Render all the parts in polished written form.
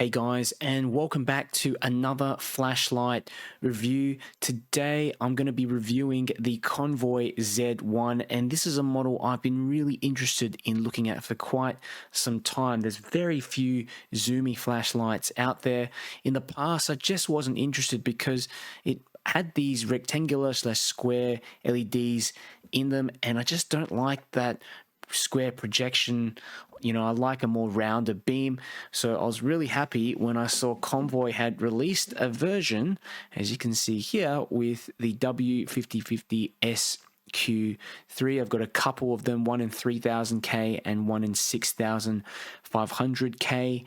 Hey guys, and welcome back to another flashlight review. Today I'm going to be reviewing the Convoy Z1, and this is a model I've been really interested in looking at for quite some time. There's very few zoomy flashlights out there. In the past, I just wasn't interested because it had these rectangular/square LEDs in them, and I just don't like that square projection. I like a more rounded beam. So I was really happy when I saw Convoy had released a version, as you can see here, with the W5050SQ3. I've got a couple of them, one in 3000K and one in 6500K.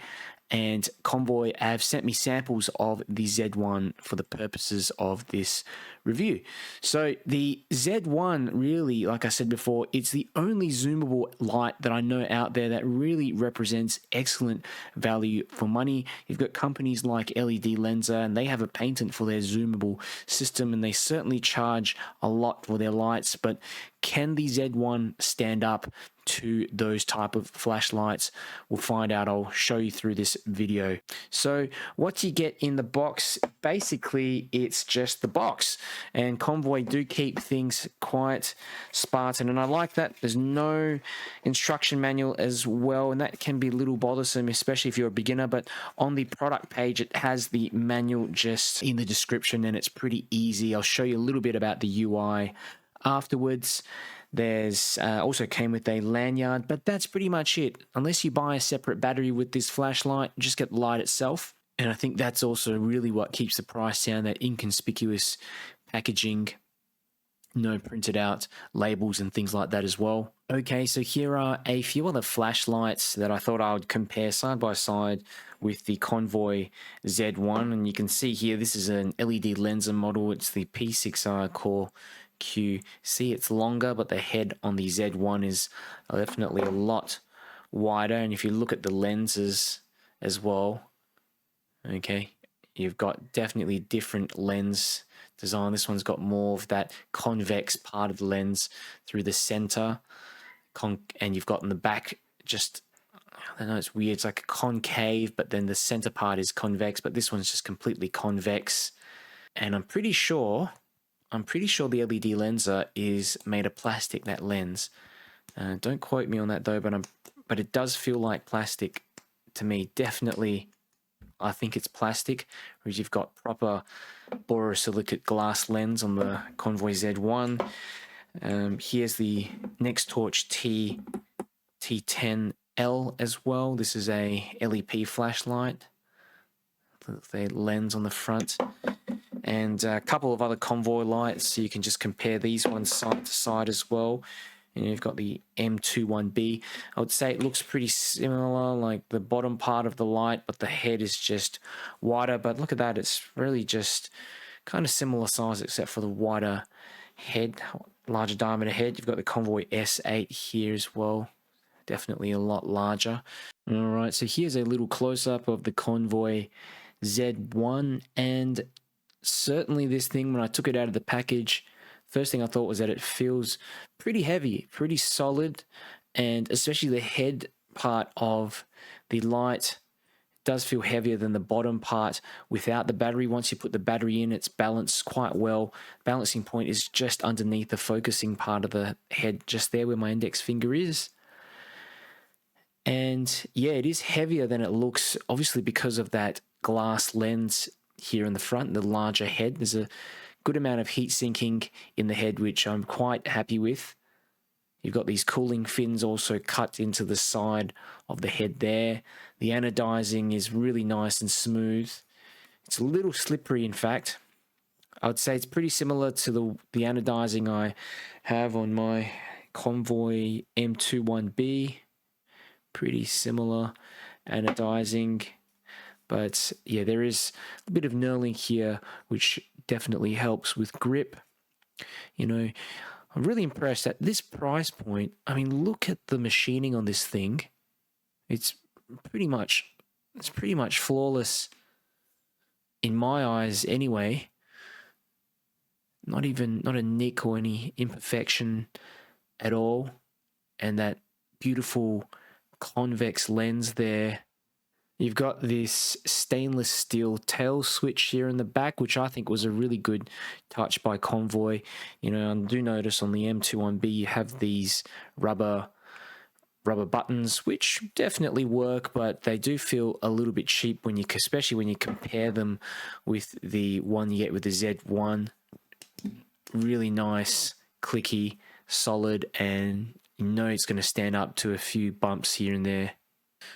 And Convoy have sent me samples of the Z1 for the purposes of this review. So the Z1 really, like I said before, it's the only zoomable light that I know out there that really represents excellent value for money. You've got companies like LED Lenser, and they have a patent for their zoomable system, and they certainly charge a lot for their lights. But can the Z1 stand up to those type of flashlights? We'll find out. I'll show you through this video. So what you get in the box, basically it's just the box, and Convoy do keep things quite Spartan, and I like that. There's no instruction manual as well, and that can be a little bothersome, especially if you're a beginner. But on the product page, it has the manual just in the description, and it's pretty easy. I'll show you a little bit about the UI afterwards. There's also came with a lanyard, but that's pretty much it. Unless you buy a separate battery with this flashlight, just get the light itself. And I think that's also really what keeps the price down, that inconspicuous packaging, no printed out labels and things like that as well. Okay, so here are a few other flashlights that I thought I would compare side by side with the Convoy Z1. And you can see here, this is an LED Lenser model. It's the P6R Core QC. It's longer, but the head on the Z1 is definitely a lot wider. And if you look at the lenses as well, okay, you've got definitely different lens design. This one's got more of that convex part of the lens through the center, and you've got in the back just, I don't know, it's weird, it's like a concave, but then the center part is convex, but this one's just completely convex. And I'm pretty sure the LED Lenser is made of plastic, that lens. Don't quote me on that though, but it does feel like plastic to me. Definitely, I think it's plastic, whereas you've got proper borosilicate glass lens on the Convoy Z1. Here's the Nextorch T10L as well. This is a LEP flashlight. The lens on the front. And a couple of other Convoy lights, so you can just compare these ones side to side as well. And you've got the M21B. I would say it looks pretty similar, like the bottom part of the light, but the head is just wider. But look at that, it's really just kind of similar size except for the wider head, larger diameter head. You've got the Convoy S8 here as well, definitely a lot larger. All right, so here's a little close-up of the Convoy Z1, and certainly this thing, when I took it out of the package, first thing I thought was that it feels pretty heavy, pretty solid, and especially the head part of the light does feel heavier than the bottom part without the battery. Once you put the battery in, it's balanced quite well. Balancing point is just underneath the focusing part of the head, just there where my index finger is. And yeah, it is heavier than it looks, obviously because of that glass lens here in the front, the larger head. There's a good amount of heat sinking in the head, which I'm quite happy with. You've got these cooling fins also cut into the side of the head there. The anodizing is really nice and smooth. It's a little slippery, in fact. I would say it's pretty similar to the anodizing I have on my Convoy M21B. Pretty similar anodizing. But yeah, there is a bit of knurling here, which definitely helps with grip. I'm really impressed at this price point. I mean, look at the machining on this thing. It's pretty much flawless in my eyes anyway. Not a nick or any imperfection at all. And that beautiful convex lens there. You've got this stainless steel tail switch here in the back, which I think was a really good touch by Convoy. You know, I do notice on the M21B you have these rubber buttons, which definitely work, but they do feel a little bit cheap when you, especially when you compare them with the one you get with the Z1. Really nice, clicky, solid, and you know it's going to stand up to a few bumps here and there.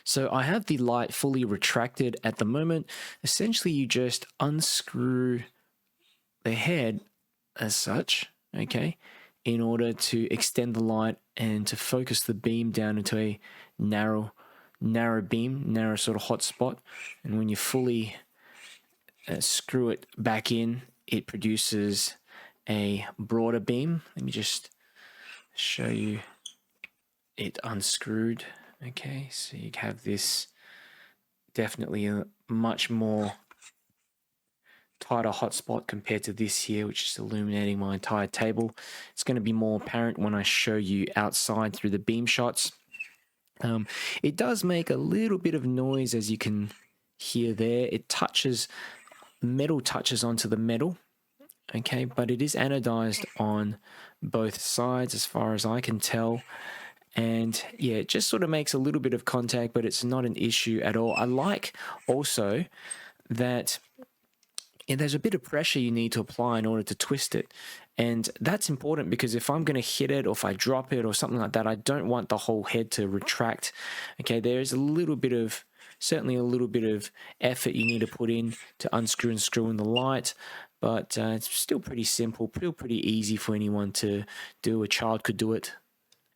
So I have the light fully retracted at the moment. Essentially, you just unscrew the head as such, okay, in order to extend the light and to focus the beam down into a narrow beam, narrow sort of hot spot. And when you fully screw it back in, it produces a broader beam. Let me just show you it unscrewed. Okay, so you have this definitely a much more tighter hotspot compared to this here, which is illuminating my entire table. It's going to be more apparent when I show you outside through the beam shots. It does make a little bit of noise, as you can hear there. It touches, metal touches onto the metal, okay, but it is anodized on both sides as far as I can tell. And yeah, it just sort of makes a little bit of contact, but it's not an issue at all. I like also that there's a bit of pressure you need to apply in order to twist it. And that's important because if I'm going to hit it or if I drop it or something like that, I don't want the whole head to retract. Okay, there's a little bit of, certainly a little bit of effort you need to put in to unscrew and screw in the light. But it's still pretty simple, pretty easy for anyone to do. A child could do it.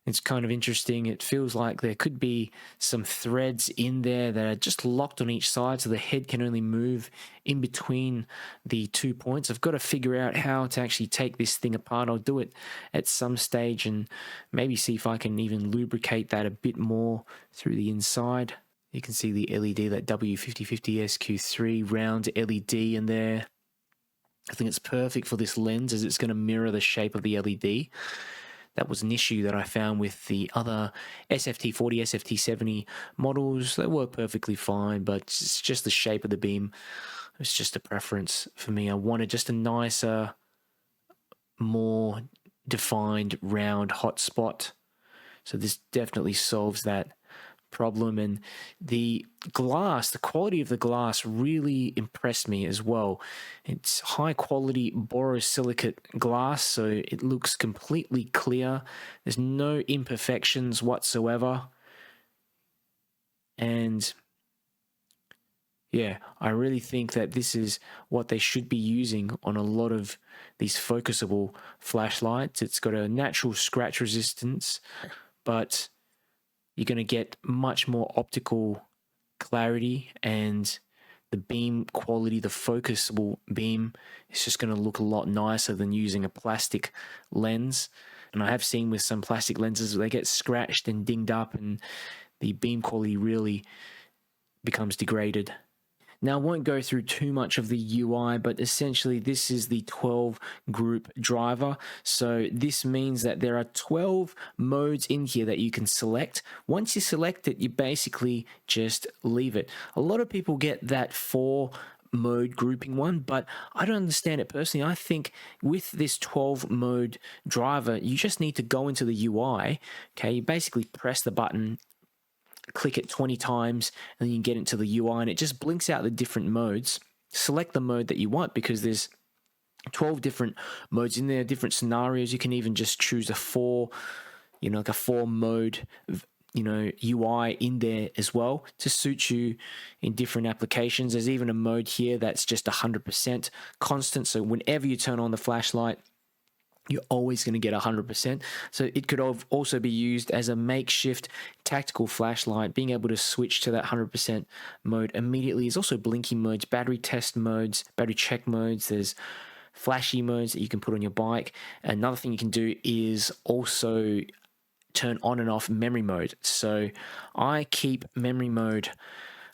It's kind of interesting. It feels like there could be some threads in there that are just locked on each side, so the head can only move in between the 2 points. I've got to figure out how to actually take this thing apart. I'll do it at some stage and maybe see if I can even lubricate that a bit more through the inside. You can see the LED, that W5050SQ3 round LED in there. I think it's perfect for this lens as it's going to mirror the shape of the LED. That was an issue that I found with the other SFT40, SFT70 models. They work perfectly fine, but it's just the shape of the beam. It's just a preference for me. I wanted just a nicer, more defined, round hot spot. So this definitely solves that problem. And the glass, the quality of the glass really impressed me as well. It's high quality borosilicate glass, so it looks completely clear. There's no imperfections whatsoever. And yeah, I really think that this is what they should be using on a lot of these focusable flashlights. It's got a natural scratch resistance, but you're going to get much more optical clarity, and the beam quality, the focusable beam, is just going to look a lot nicer than using a plastic lens. And I have seen with some plastic lenses, they get scratched and dinged up and the beam quality really becomes degraded. Now, I won't go through too much of the UI, but essentially this is the 12 group driver. So this means that there are 12 modes in here that you can select. Once you select it, you basically just leave it. A lot of people get that 4 mode grouping one, but I don't understand it personally. I think with this 12 mode driver, you just need to go into the UI. Okay, you basically press the button, click it 20 times, and then you get into the UI and it just blinks out the different modes. Select the mode that you want because there's 12 different modes in there, different scenarios. You can even just choose a 4, like a 4 mode, UI in there as well to suit you in different applications. There's even a mode here that's just 100% constant. So whenever you turn on the flashlight, you're always going to get 100%. So it could also be used as a makeshift tactical flashlight, being able to switch to that 100% mode immediately. There's also blinking modes, battery test modes, battery check modes. There's flashy modes that you can put on your bike. Another thing you can do is also turn on and off memory mode. So I keep memory mode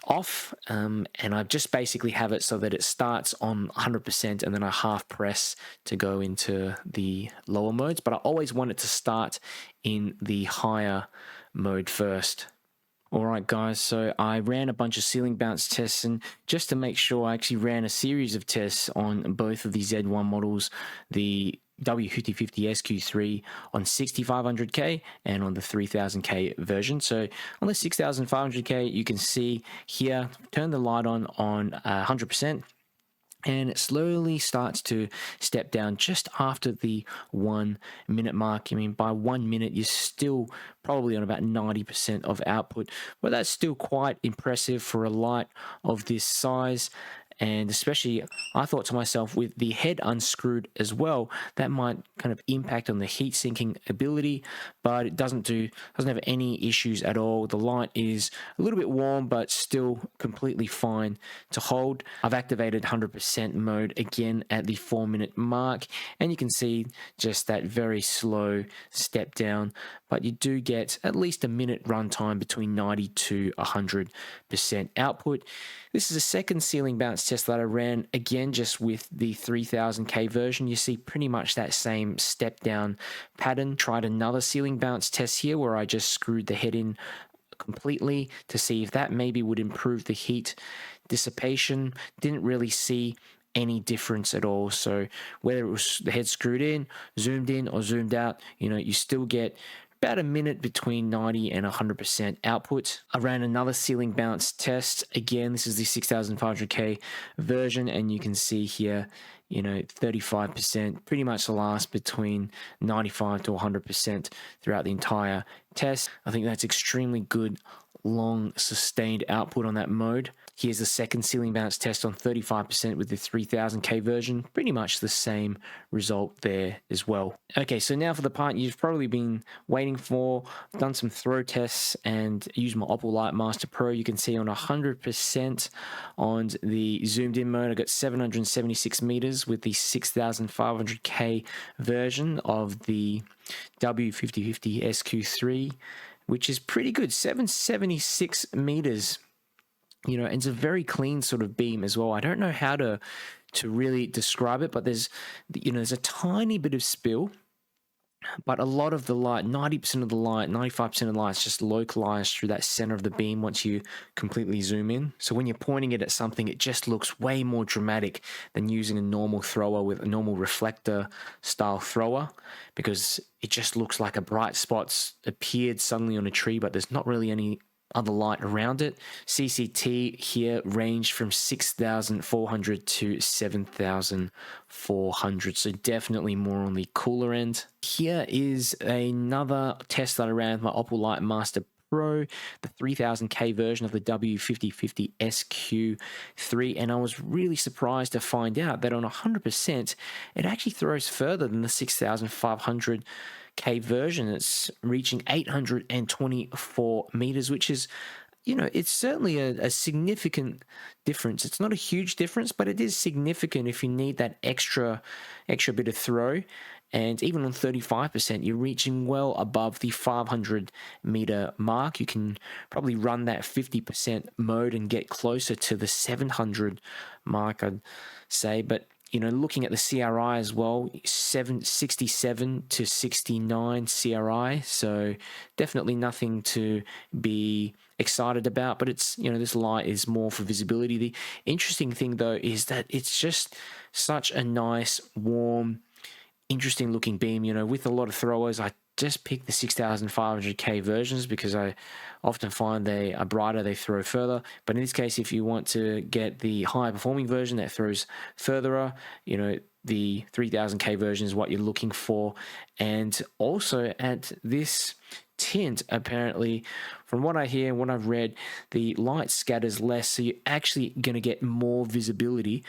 off, and I just basically have it so that it starts on 100% and then I half press to go into the lower modes, but I always want it to start in the higher mode first. All right, guys, so I ran a bunch of ceiling bounce tests, and just to make sure, I actually ran a series of tests on both of the Z1 models, the W5050SQ3 on 6500K and on the 3000K version. So on the 6500K, you can see here, turn the light on 100%. And it slowly starts to step down just after the 1 minute mark. I mean, by 1 minute, you're still probably on about 90% of output, but that's still quite impressive for a light of this size. And especially, I thought to myself, with the head unscrewed as well, that might kind of impact on the heat sinking ability, but it doesn't have any issues at all. The light is a little bit warm, but still completely fine to hold. I've activated 100% mode again at the 4 minute mark, and you can see just that very slow step down, but you do get at least a minute runtime between 90 to 100% output. This is a second ceiling bounce test that I ran, again just with the 3000K version. You see pretty much that same step down pattern. Tried another ceiling bounce test here where I just screwed the head in completely to see if that maybe would improve the heat dissipation. Didn't really see any difference at all. So whether it was the head screwed in or zoomed out, you still get about a minute between 90 and 100% output. I ran another ceiling bounce test. Again, this is the 6500K version, and you can see here, 35% pretty much last between 95 to 100% throughout the entire test. I think that's extremely good, long, sustained output on that mode. Here's the second ceiling bounce test on 35% with the 3000K version. Pretty much the same result there as well. Okay, so now for the part you've probably been waiting for. I've done some throw tests and used my Opal Light Master Pro. You can see on 100% on the zoomed in mode, I got 776 meters with the 6500K version of the W5050SQ3, which is pretty good, 776 meters. And it's a very clean sort of beam as well. I don't know how to really describe it, but there's a tiny bit of spill, but a lot of the light, 90% of the light, 95% of the light is just localized through that center of the beam once you completely zoom in. So when you're pointing it at something, it just looks way more dramatic than using a normal thrower with a normal reflector style thrower, because it just looks like a bright spot's appeared suddenly on a tree, but there's not really any other light around it. CCT here ranged from 6,400 to 7,400, so definitely more on the cooler end. Here is another test that I ran with my Opal Light Master Pro, the 3000K version of the W5050SQ3, and I was really surprised to find out that on 100%, it actually throws further than the 6500K version. It's reaching 824 meters, which is, it's certainly a significant difference. It's not a huge difference, but it is significant if you need that extra bit of throw. And even on 35%, you're reaching well above the 500 meter mark. You can probably run that 50% mode and get closer to the 700 mark, I'd say. But looking at the CRI as well, 767 to 69 CRI, so definitely nothing to be excited about, but it's, this light is more for visibility. The interesting thing though is that it's just such a nice, warm, interesting looking beam. With a lot of throwers, I just pick the 6500K versions because I often find they are brighter, they throw further. But in this case, if you want to get the higher performing version that throws further, the 3000K version is what you're looking for. And also at this tint, apparently, from what I hear and what I've read, the light scatters less, so you're actually going to get more visibility.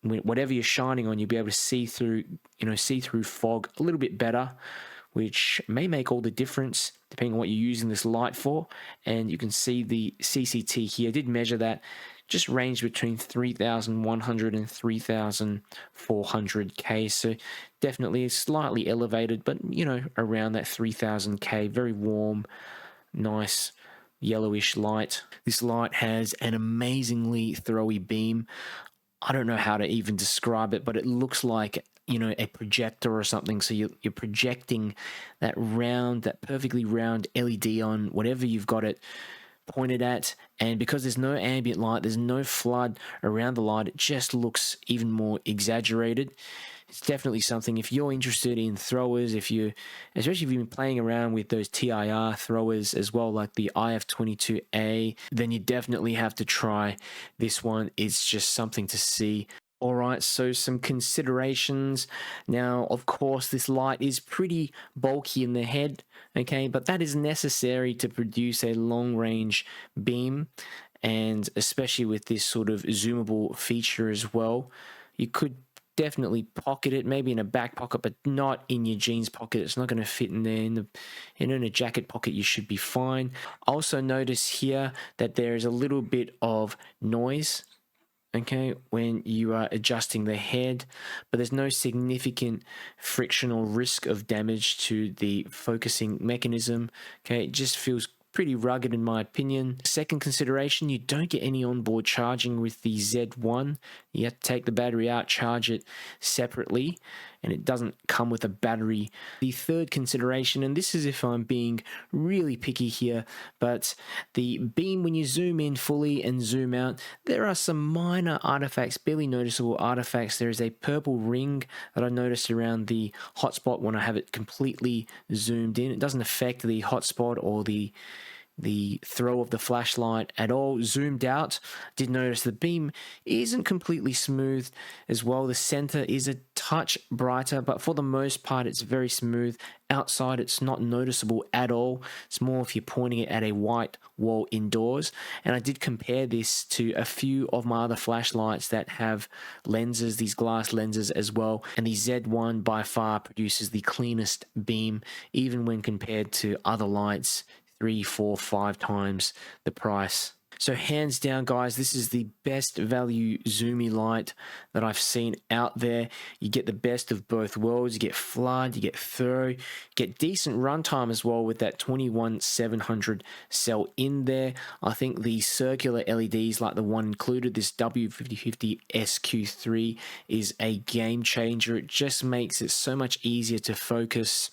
Whatever you're shining on, you'll be able to see through fog a little bit better, which may make all the difference depending on what you're using this light for. And you can see the CCT here. I did measure that, just ranged between 3,100 and 3,400K. So definitely slightly elevated, but around that 3,000K. Very warm, nice yellowish light. This light has an amazingly throwy beam. I don't know how to even describe it, but it looks like, a projector or something. So you're projecting that perfectly round LED on whatever you've got it pointed at, and because there's no ambient light, there's no flood around the light, it just looks even more exaggerated. It's definitely something, if you're interested in throwers, especially if you've been playing around with those TIR throwers as well, like the IF22A, then you definitely have to try this one. It's just something to see. All right, so some considerations. Now, of course, this light is pretty bulky in the head, okay, but that is necessary to produce a long-range beam, and especially with this sort of zoomable feature as well. You could definitely pocket it, maybe in a back pocket, but not in your jeans pocket. It's not going to fit in there. In a jacket pocket, you should be fine. Also notice here that there is a little bit of noise, okay, when you are adjusting the head, but there's no significant frictional risk of damage to the focusing mechanism. Okay, it just feels pretty rugged in my opinion. Second consideration, you don't get any onboard charging with the Z1. You have to take the battery out, charge it separately, and it doesn't come with a battery. The third consideration, and this is if I'm being really picky here, but the beam, when you zoom in fully and zoom out, there are some minor artifacts, barely noticeable artifacts. There is a purple ring that I noticed around the hotspot when I have it completely zoomed in. It doesn't affect the hotspot or the throw of the flashlight at all. Zoomed out, did notice the beam isn't completely smooth as well. The center is a touch brighter, but for the most part it's very smooth. Outside it's not noticeable at all. It's more if you're pointing it at a white wall indoors. And I did compare this to a few of my other flashlights that have lenses, these glass lenses as well, and the Z1 by far produces the cleanest beam, even when compared to other lights 3, 4, 5 times the price. So hands down, guys, this is the best value zoomy light that I've seen out there. You get the best of both worlds. You get flood, you get throw, you get decent runtime as well with that 21700 cell in there. I think the circular LEDs like the one included, this W5050SQ3, is a game changer. It just makes it so much easier to focus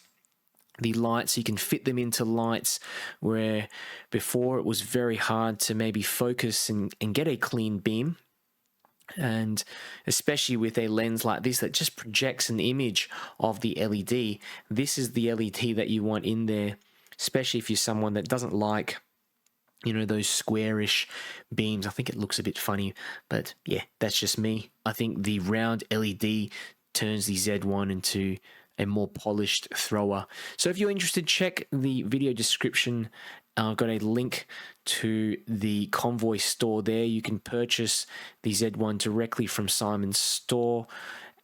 the lights. You can fit them into lights where before it was very hard to maybe focus and get a clean beam. And especially with a lens like this that just projects an image of the LED, this is the LED that you want in there, especially if you're someone that doesn't like, you know, those squarish beams. I think it looks a bit funny, but yeah, that's just me. I think the round LED turns the Z1 into a more polished thrower. So if you're interested, check the video description. I've got a link to the Convoy store there. You can purchase the Z1 directly from Simon's store,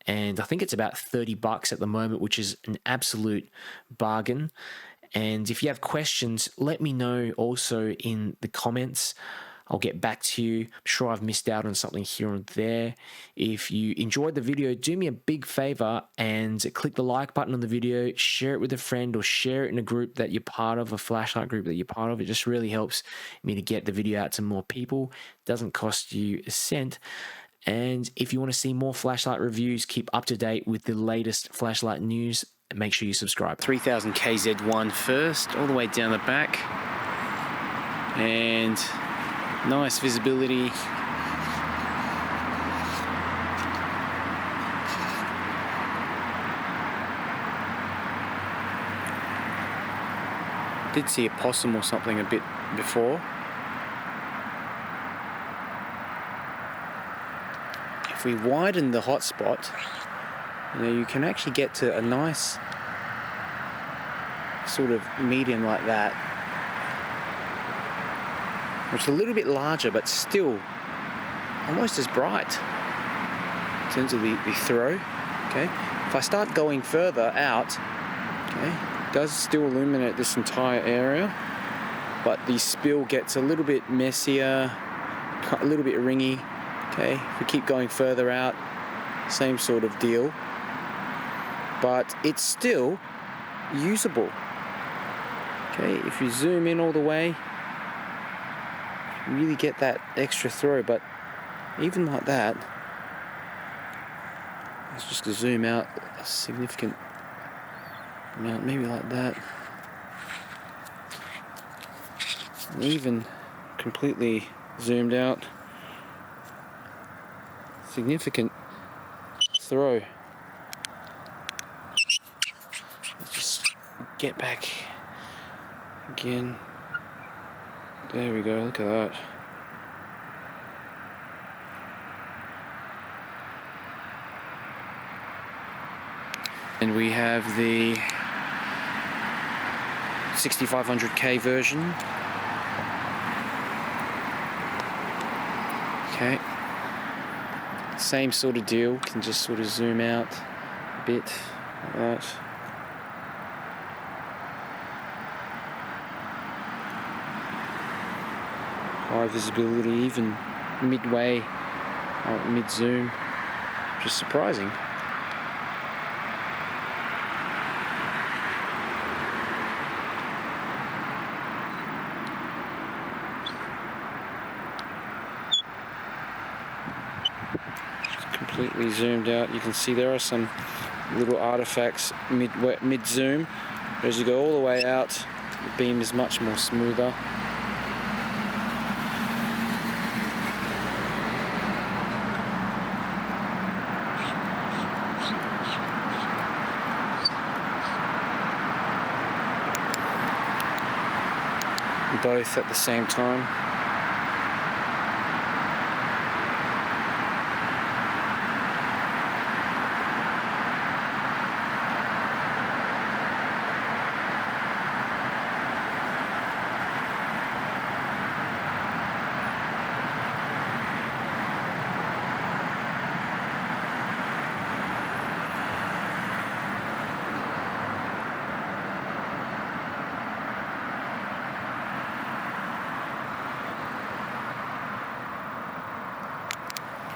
and I think it's about $30 at the moment, which is an absolute bargain. And if you have questions, let me know also in the comments. I'll get back to you. I'm sure I've missed out on something here and there. If you enjoyed the video, do me a big favor and click the like button on the video, share it with a friend, or share it in a group that you're part of, a flashlight group that you're part of. It just really helps me to get the video out to more people. It doesn't cost you a cent. And if you want to see more flashlight reviews, keep up to date with the latest flashlight news, make sure you subscribe. 3000 KZ1 first, all the way down the back. And nice visibility. Did see a possum or something a bit before. If we widen the hotspot, you know, you can actually get to a nice sort of medium like that, which is a little bit larger, but still almost as bright in terms of the throw. Okay, if I start going further out, okay, it does still illuminate this entire area, but the spill gets a little bit messier, a little bit ringy. Okay, if we keep going further out, same sort of deal, but it's still usable. Okay, if you zoom in all the way, really get that extra throw, but even like that, let's just zoom out a significant amount, maybe like that, and even completely zoomed out. Significant throw. Let's just get back again. There we go, look at that. And we have the 6500K version. Okay. Same sort of deal, can just sort of zoom out a bit like that. High visibility, even midway, mid-zoom, which is surprising. Completely zoomed out. You can see there are some little artifacts mid-zoom. As you go all the way out, the beam is much more smoother. Both at the same time.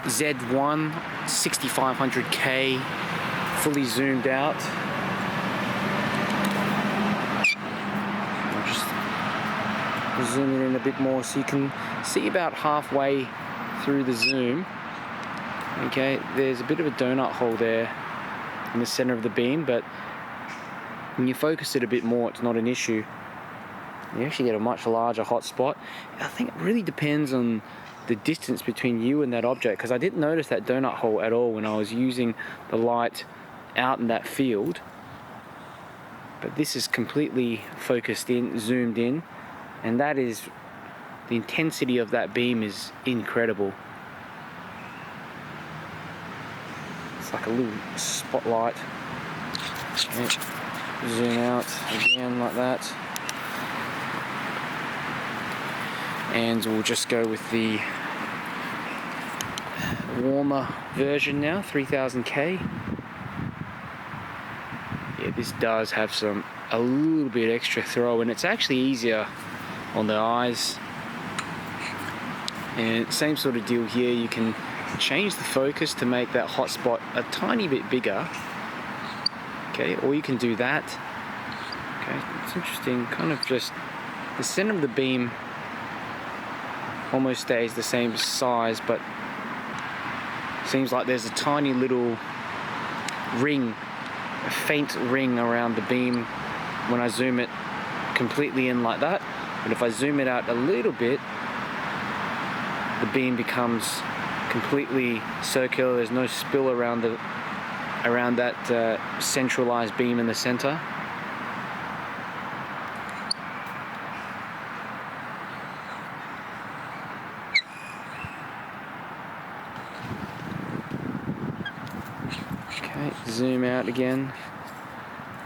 Z1 6500K, fully zoomed out. I'll just zoom it in a bit more so you can see about halfway through the zoom. Okay, there's a bit of a donut hole there in the center of the beam, but when you focus it a bit more, it's not an issue. You actually get a much larger hot spot. I think it really depends on the distance between you and that object, because I didn't notice that donut hole at all when I was using the light out in that field. But this is completely focused in, zoomed in, and that is, the intensity of that beam is incredible. It's like a little spotlight. Okay. Zoom out again like that. And we'll just go with the warmer version now, 3000K. Yeah, this does have a little bit extra throw, and it's actually easier on the eyes. And same sort of deal here, you can change the focus to make that hot spot a tiny bit bigger. Okay, or you can do that. Okay, it's interesting, kind of just the center of the beam almost stays the same size, but seems like there's a tiny little ring, a faint ring around the beam when I zoom it completely in like that. But if I zoom it out a little bit, the beam becomes completely circular. There's no spill around that centralized beam in the center. Zoom out again,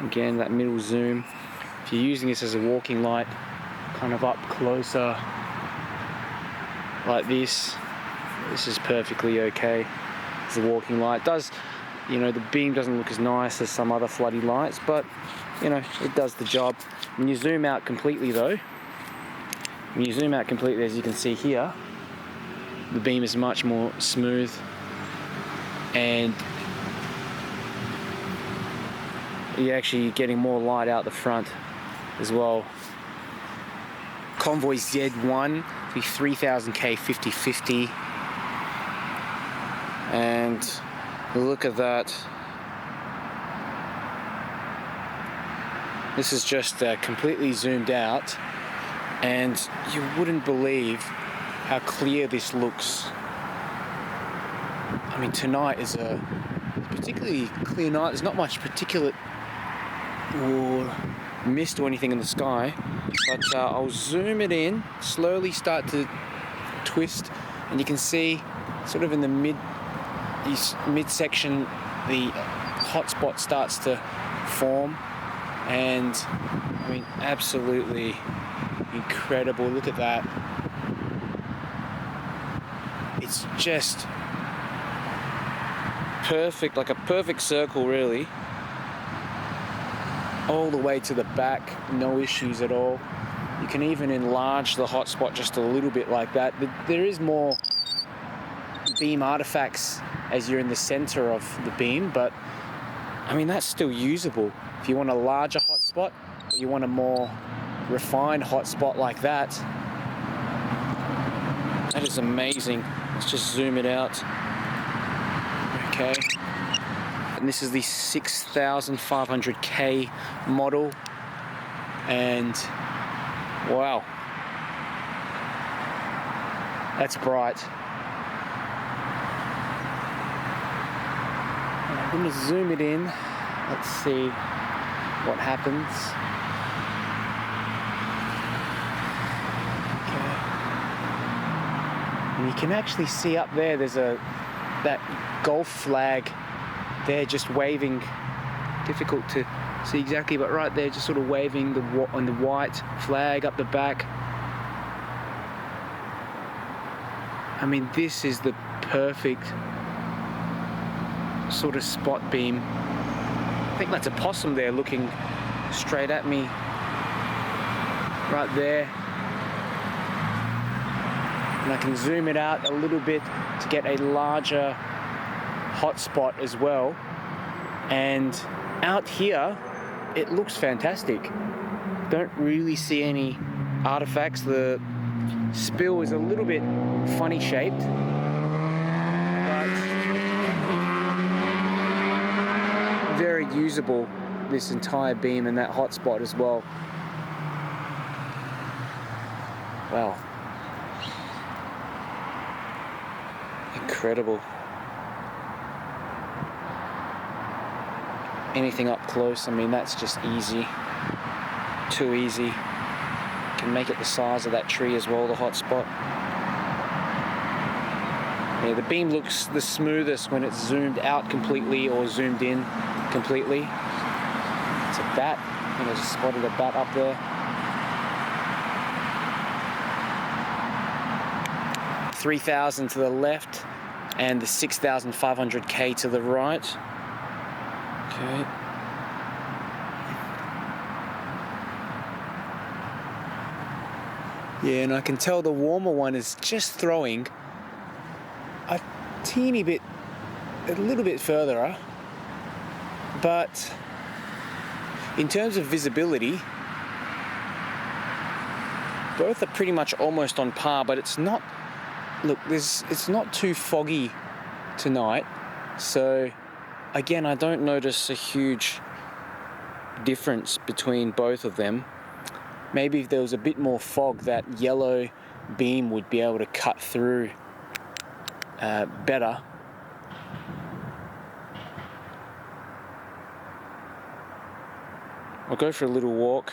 that middle zoom. If you're using this as a walking light, kind of up closer like this is perfectly okay as a walking light. Does, you know, the beam doesn't look as nice as some other floody lights, but you know, it does the job. When you zoom out completely though, as you can see here, the beam is much more smooth, and you're actually getting more light out the front as well. Convoy Z1, the 3000K 50/50, and look at that. This is just completely zoomed out, and you wouldn't believe how clear this looks. I mean, tonight is a particularly clear night. There's not much particulate or mist or anything in the sky, but I'll zoom it in, slowly start to twist, and you can see sort of in the midsection the hotspot starts to form, and I mean, absolutely incredible. Look at that. It's just perfect, like a perfect circle really, all the way to the back, no issues at all. You can even enlarge the hotspot just a little bit like that. There is more beam artifacts as you're in the center of the beam, but I mean, that's still usable. If you want a larger hotspot, or you want a more refined hotspot like that, that is amazing. Let's just zoom it out. Okay. And this is the 6500K model, and wow, that's bright. I'm going to zoom it in. Let's see what happens. Okay. And you can actually see up there, there's that Gulf flag there just waving. Difficult to see exactly, but right there just sort of waving on the white flag up the back. I mean, this is the perfect sort of spot beam. I think that's a possum there looking straight at me right there. And I can zoom it out a little bit to get a larger hotspot as well. And out here, it looks fantastic. Don't really see any artifacts. The spill is a little bit funny shaped, but very usable, this entire beam and that hotspot as well. Wow. Incredible. Anything up close, I mean, that's just easy. Too easy. Can make it the size of that tree as well, the hotspot. Yeah, the beam looks the smoothest when it's zoomed out completely or zoomed in completely. It's a bat. I think I just spotted a bat up there. 3000 to the left and the 6500K to the right. Okay. Yeah, and I can tell the warmer one is just throwing a teeny bit, a little bit further, but in terms of visibility, both are pretty much almost on par, but it's not, look, it's not too foggy tonight, so again, I don't notice a huge difference between both of them. Maybe if there was a bit more fog, that yellow beam would be able to cut through better. I'll go for a little walk.